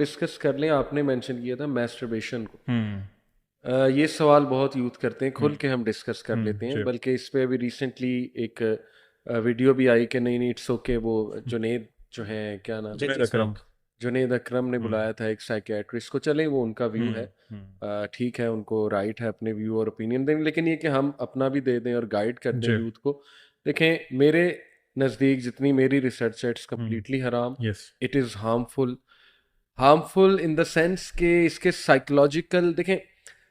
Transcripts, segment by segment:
Discuss कर लें, आपने मेंशन किया था मैस्टरबेशन को। ये सवाल बहुत यूथ करते हैं, खुल के हम डिस्कस कर लेते हैं, बल्कि इस पे अभी रिसेंटली एक वीडियो भी आई कि नहीं इट्स ओके, वो जुनेद जो है, क्या नाम है, जुनेद अकरम ने बुलाया था एक साइकियाट्रिस्ट को। चलें वो उनका व्यू है, ठीक है, उनको राइट है अपने व्यू और ओपिनियन देने, लेकिन ये कि हम अपना भी दे दें और गाइड कर दें यूथ को। देखें, मेरे नज़दीक जितनी मेरी रिसर्च है, इट्स कम्प्लीटली हराम। It is harmful in the sense कि इसके साइकोलॉजिकल, देखें,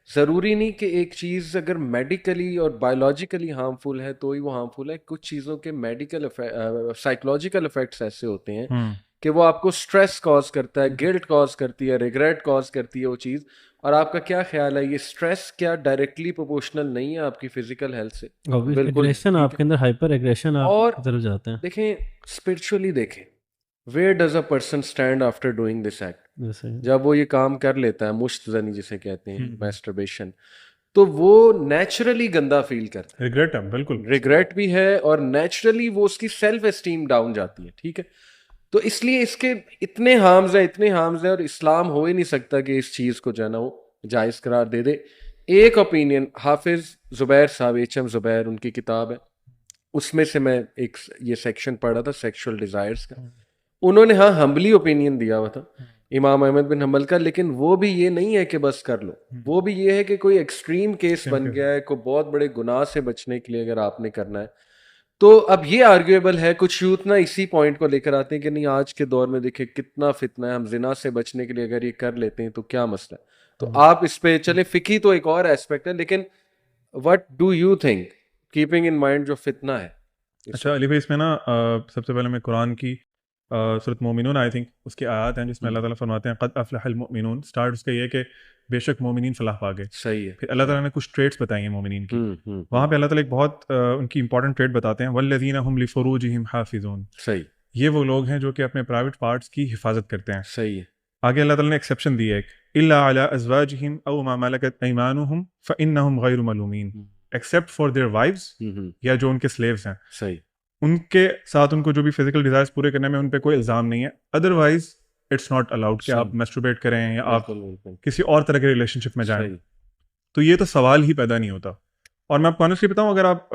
ज़रूरी नहीं कि एक चीज़ अगर मेडिकली और बायोलॉजिकली हार्मफुल है तो ही वो हार्मफुल है। कुछ चीज़ों के मेडिकल साइकोलॉजिकल इफेक्ट्स ऐसे होते हैं कि वो आपको स्ट्रेस कॉज करता है, गिल्ट कॉज करती है, रिग्रेट कॉज करती है वो चीज़। और आपका क्या ख्याल है, ये स्ट्रेस क्या डायरेक्टली प्रोपोर्शनल नहीं है आपकी फिजिकल हेल्थ से? बिल्कुल एग्रेशन, आपके अंदर हाइपर एग्रेशन आप और की तरफ जाते हैं। देखें, स्पिरिचुअली देखें, where does a person stand after doing this act? जैसे जब वो ये काम कर लेता है, मुश्त जनी जिसे कहते हैं, मैस्टरबेशन, तो वो नेचुरली गंदा फील करता है, रिग्रेट है, बिल्कुल रिग्रेट भी है, और नेचुरली वो उसकी सेल्फ एस्टीम डाउन जाती है, ठीक है। तो इसलिए इसके इतने हार्म्स हैं, और इस्लाम हो ही नहीं सकता कि इस चीज़ को जो है ना वो जायज़ करार दे दे। एक ओपिनियन, हाफिज जुबैर साहब, एच.एम. जुबैर, उनकी किताब है, उसमें से मैं एक ये सेक्शन पढ़ा था सेक्सुअल डिजायर्स का। उन्होंने हाँ हम्बली ओपिनियन दिया हुआ था इमाम अहमद बिन हम्बल का, लेकिन वो भी ये नहीं है कि बस कर लो, वो भी ये है कि कोई एक्सट्रीम केस बन गया है, कोई बहुत बड़े गुनाह से बचने के लिए अगर आपने करना है तो। अब ये आर्ग्यूएबल है, कुछ यूथ ना इसी पॉइंट को लेकर आते हैं कि नहीं, आज के दौर में देखिए कितना फितना है, हम जिना से बचने के लिए अगर ये कर लेते हैं तो क्या मसला है। तो आप इस पे चले, फिकी तो एक और एस्पेक्ट है, लेकिन what do you think, keeping in mind जो फितना है। अच्छा अली भाई, इसमें ना सबसे पहले मैं कुरान की सूरत मोमिनून आई थिंक उसकी आयत हैं जिसमें अल्लाह ताला फरमाते हैं क़द अफ़लहल मुमिनून। स्टार्ट उसका ये है कि बेशक मोमिनीन फलाह पा गए। सही है। फिर अल्लाह ताला ने कुछ ट्रेड्स बताई हैं मोमिनीन की। वहाँ पे अल्लाह ताला एक बहुत उनकी इंपॉर्टेंट ट्रेड बताते हैं, वल्लज़ीना हुम लिफ़ुरूजिहिम हाफ़िज़ून। सही, ये वो लोग हैं जो कि अपने प्राइवेट पार्ट्स की हिफाजत करते हैं। सही है। आगे अल्लाह ताला ने एक्सेप्शन दी है एक, इल्ला अला अज़वाजिहिम औ मा मलकत अयमानुहुम फ़इन्नहुम गैरु मलूमीन, एक्सेप्ट फॉर देयर वाइव्स, या जो उनके स्लेव्स हैं, सही, उनके साथ उनको जो भी फिजिकल डिजायर्स पूरे करने में उन पे कोई इल्ज़ाम नहीं है। अदरवाइज इट्स नॉट अलाउड कि आप मैस्टरबेट करें या आप किसी और तरह के रिलेशनशिप में जाएं। तो ये तो सवाल ही पैदा नहीं होता। और मैं आपको ऑनेस्टली बताऊं, अगर आप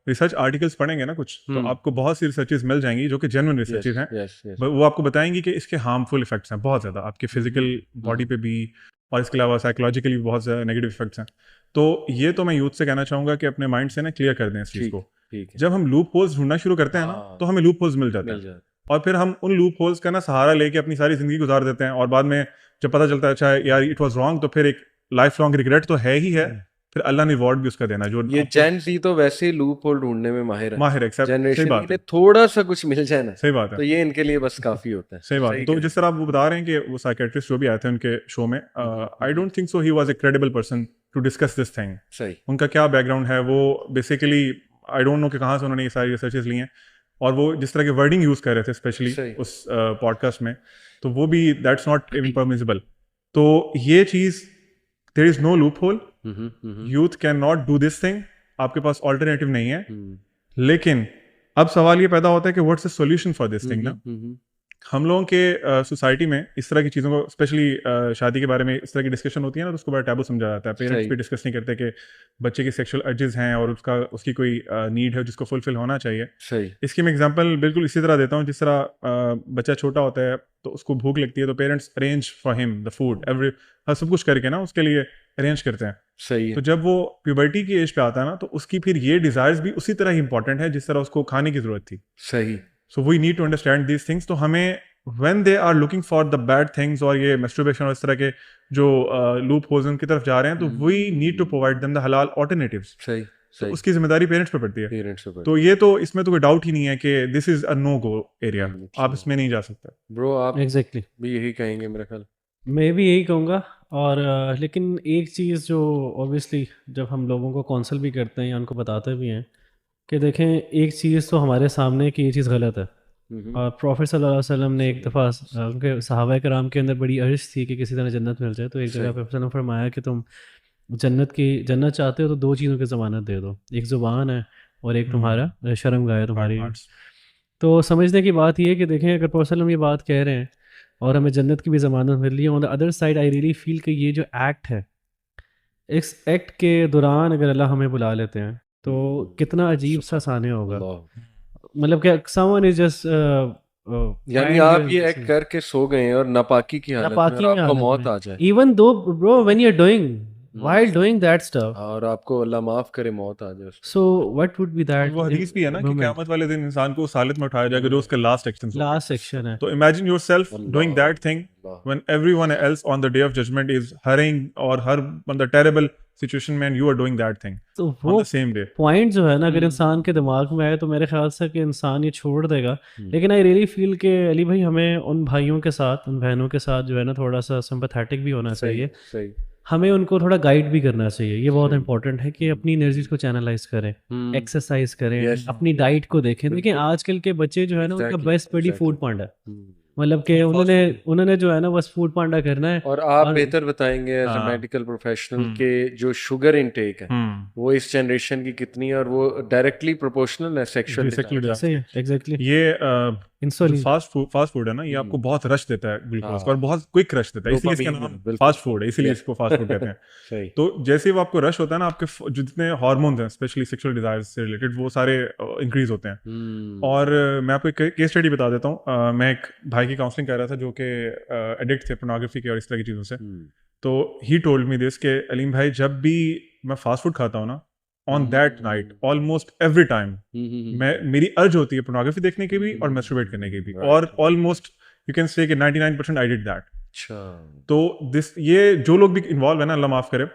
रिसर्च आर्टिकल्स पढ़ेंगे ना कुछ, तो आपको बहुत सी रिसर्चेस मिल जाएंगी जो कि जेन्युइन रिसर्चेस हैं। वो आपको बताएंगी कि इसके हार्मफुल इफेक्ट्स हैं बहुत ज़्यादा, आपके फिजिकल बॉडी पे भी, और इसके अलावा साइकोलॉजिकली भी बहुत ज़्यादा नेगेटिव इफेक्ट्स हैं। तो ये तो मैं यूथ से कहना चाहूँगा कि अपने माइंड से ना क्लियर कर दें इस चीज़ को। जब हम लूप होल्स ढूंढना शुरू करते हैं ना, तो हमें लूप होल्स मिल जाते हैं, और फिर हम उन लूप होल्स का ना सहारा लेके अपनी सारी जिंदगी गुजार देते हैं, और बाद में जब पता चलता है अच्छा यार इट वाज रॉन्ग, तो फिर एक लाइफ लॉन्ग रिग्रेट तो है ही है, फिर अल्लाह ने रिवॉर्ड भी उसका देना। जो ये जेन ज़ी तो वैसे ही लूप होल ढूंढने में माहिर है, सही बात है, थोड़ा सा कुछ मिल जाए ना, सही बात है, तो ये इनके लिए बस काफी होता है। सही बात है। तो जिस तरह आप वो बता रहे हैं कि वो साइकेट्रिस्ट जो भी आए थे उनके शो में, I don't think so he was a credible person to discuss this thing. सही, उनका क्या बैकग्राउंड है, वो बेसिकली आई डोंट नो कि कहाँ से उन्होंने ये सारी रिसर्चेस ली हैं, और वो जिस तरह के वर्डिंग यूज कर रहे थे स्पेशली उस पॉडकास्ट में, तो वो भी दैट्स नॉट इवन परमिसिबल। तो ये चीज, there is no loophole, youth can not do this thing, आपके पास ऑल्टरनेटिव नहीं है। लेकिन अब सवाल ये पैदा होता है कि what's the solution for this thing ना। हम लोगों के सोसाइटी में इस तरह की चीज़ों को, स्पेशली शादी के बारे में इस तरह की डिस्कशन होती है ना, तो उसको बड़ा टैबू समझा जाता है। पेरेंट्स भी डिस्कस नहीं करते कि बच्चे की सेक्सुअल अर्जेस हैं और उसकी कोई नीड है जिसको फुलफिल होना चाहिए। सही, इसकी मैं एग्जांपल बिल्कुल इसी तरह देता हूँ, जिस तरह बच्चा छोटा होता है तो उसको भूख लगती है, तो parents arrange for him the food every, सब कुछ करके ना उसके लिए अरेंज करते हैं। सही है। तो जब वो प्यूबर्टी की एज पे आता है ना, तो उसकी फिर ये डिजायर्स भी उसी तरह ही इंपॉर्टेंट है जिस तरह उसको खाने की जरूरत थी। सही। So we need to understand these things. तो हमें when they are looking for the bad things, और ये मैस्टरबेशन और इस तरह के जो लूप होल्स की तरफ जा रहे हैं, तो we need to provide them the halal alternatives. सही, तो उसकी जिम्मेदारी पेरेंट्स पे पड़ती है। पेरेंट्स पे तो ये तो इसमें तो कोई डाउट ही नहीं है कि this is a no go area, आप इसमें नहीं जा सकते। ब्रो आप एग्जैक्टली भी यही कहेंगे मेरा ख्याल। मैं भी यही कहूँगा। और लेकिन एक चीज़ जो ऑब्वियसली जब हम लोगों को काउंसल भी करते हैं या उनको बताते भी हैं कि देखें, एक चीज़ तो हमारे सामने कि ये चीज़ गलत है, और प्रॉफिट सल्लल्लाहु अलैहि वसल्लम ने एक दफ़ा उनके सहाबा कराम के अंदर बड़ी अर्ज थी कि किसी तरह जन्नत मिल जाए, तो एक जगह पे वसल्लम फरमाया कि तुम जन्नत चाहते हो तो दो चीज़ों की ज़मानत दे दो, एक ज़ुबान है और एक तुम्हारा शर्म गाय तुम्हारी। तो समझने की बात ये है कि देखें, अगर प्रॉफिट सल्लल्लाहु अलैहि वसल्लम ये बात कह रहे हैं और हमें जन्नत की भी ज़मानत मिल रही है। On the other side I really feel कि ये जो एक्ट है, इस एक्ट के दौरान अगर अल्लाह हमें बुला लेते हैं तो कितना अजीब सा साने होगा। मतलब कि समवन इज जस्ट यानी आप ये एक्ट करके सो गए हैं और नापाकी की हालत में नापाकी और में आपको हालत मौत में, आ जाए even though bro when you are doing while doing that stuff, और आपको अल्लाह माफ करे मौत आ जाए उसमें। so what would be और that वो हदीस भी है ना कि moment? क़यामत वाले दिन इंसान को उस हालत में उठाया जाएगा जो उसके लास्ट एक्शंस होंगे। लास्ट सेक्शन है। तो imagine yourself doing Allah that thing Allah. when everyone else on the day of judgment is hurrying or हर मतलब terrible situation में and you are doing that thing तो on वो the same day। Point जो है ना, अगर इंसान के दिमाग में आए तो मेरे ख्याल से कि इंसान ये छोड़ देगा। लेकिन आई रियली फील कि अली भाई हमें उन भाइयों के साथ, उन बहनों के साथ जो है ना थोड़ा सा सिंपैथेटिक भी होना चाहिए, सही हमें उनको थोड़ा गाइड भी करना चाहिए। ये बहुत इंपॉर्टेंट है कि अपनी एनर्जीज को चैनलाइज करें, एक्सरसाइज करें, Yes. अपनी डाइट को देखें। देखिए आजकल के बच्चे जो है ना, उनका Exactly, best buddy exactly. Food पांडा, मतलब कि उन्होंने जो है ना बस फूड पांडा करना है। और आप बेहतर बताएंगे एज ए हाँ। मेडिकल प्रोफेशनल के जो शुगर इनटेक है वो इस जनरेशन की कितनी है और वो डायरेक्टली प्रोपोर्शनल है सेक्सुअल सही है, एग्जैक्टली। ये इंसुलिन फास्ट फूड है ना, ये आपको बहुत रश देता है ग्लूकोज का और बहुत क्विक रश देता है, इसलिए इसका नाम फास्ट फूड है, इसीलिए इसको फास्ट फूड कहते हैं। सही। तो जैसे ही वो आपको रश होता है ना, आपके जो जितने हार्मोन्स हैं स्पेशली सेक्सुअल डिजायर्स से रिलेटेड वो सारे इंक्रीज होते हैं। और मैं आपको एक केस स्टडी बता देता हूँ। मैं एक भाई की काउंसलिंग कर रहा था जो कि एडिक्ट थे पोर्नोग्राफी के और इस तरह की चीज़ों से। तो ही टोल्ड मी दिस के अलीम भाई, जब भी मैं फास्ट फूड खाता हूँ ना, on that night almost every time मेरी अर्ज होती है पोर्नोग्राफी देखने की भी और मैस्टरबेट करने की भी, और ऑलमोस्ट यू कैन से कि 99% आई डिड दैट। तो दिस ये जो लोग भी इन्वॉल्व है ना, अल्लाह माफ करे,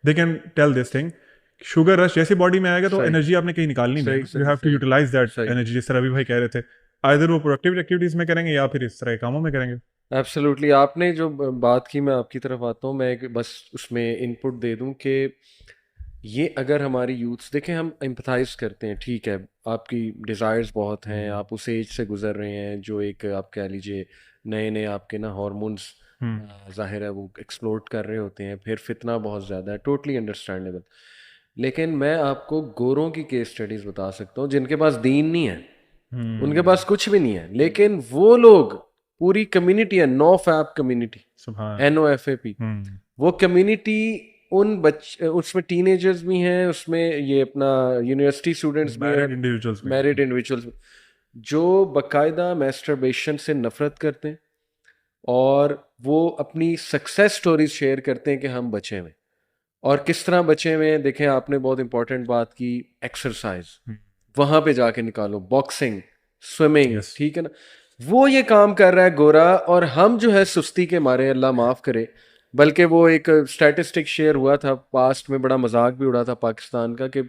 they can tell this thing. Sugar rush जैसे बॉडी में आएगा तो एनर्जी आपने कहीं निकालनी नहीं, you have to utilise that energy. जिस तरह अभी भाई कह रहे थे, आइदर वो प्रोडक्टिव एक्टिविटीज में करेंगे या फिर इस तरह के कामों में करेंगे। एब्सोल्युटली। आपने जो बात की, मैं आपकी तरफ आता हूँ, मैं बस उसमें इनपुट दे दूं कि ये अगर हमारी यूथ्स देखें, हम एम्पथाइज करते हैं, ठीक है आपकी डिज़ायर्स बहुत हैं, आप उस एज से गुजर रहे हैं जो एक आप कह लीजिए नए नए आपके ना हार्मोन्स ज़ाहिर है वो एक्सप्लोड कर रहे होते हैं, फिर फितना बहुत ज़्यादा है, टोटली अंडरस्टैंडेबल। लेकिन मैं आपको गोरों की केस स्टडीज़ बता सकता हूँ जिनके पास दीन नहीं है, उनके पास कुछ भी नहीं है, लेकिन वो लोग पूरी कम्युनिटी है, नो फैप कम्युनिटी, NOFAP, वो कम्युनिटी उन बच्चे, उसमें टीनेजर्स भी हैं, उसमें ये अपना यूनिवर्सिटी स्टूडेंट्स भी हैं, मैरिड इंडिविजुअल्स, जो बाकायदा मैस्टरबेशन से नफरत करते हैं और वो अपनी सक्सेस स्टोरीज शेयर करते हैं कि हम बचे हुए, और किस तरह बचे हुए हैं। देखें आपने बहुत इंपॉर्टेंट बात की, एक्सरसाइज वहां पे जाके निकालो, बॉक्सिंग, स्विमिंग, ठीक है ना, वो ये काम कर रहा है गोरा, और हम जो है सुस्ती के मारे, अल्लाह माफ करे, बल्कि वो एक स्टैटिस्टिक शेयर हुआ था पास्ट में, बड़ा मजाक भी उड़ा था पाकिस्तान का कि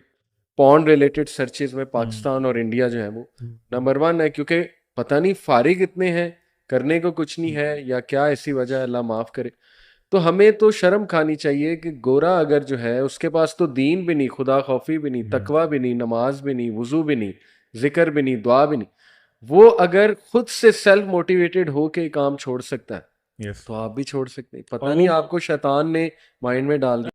पॉर्न रिलेटेड सर्चेज में पाकिस्तान और इंडिया जो है वो नंबर 1 है, क्योंकि पता नहीं फारिग इतने हैं, करने को कुछ नहीं है या क्या ऐसी वजह, अल्लाह माफ करे। तो हमें तो शर्म खानी चाहिए कि गोरा अगर जो है उसके पास तो दीन भी नहीं, खुदा खौफी भी नहीं, तकवा भी नहीं, नमाज भी नहीं, वुजू भी नहीं, जिक्र भी नहीं, दुआ भी नहीं, वो अगर खुद से सेल्फ मोटिवेटेड हो के काम छोड़ सकता है, तो आप भी छोड़ सकते हैं। पता नहीं आपको शैतान ने माइंड में डाल दिया।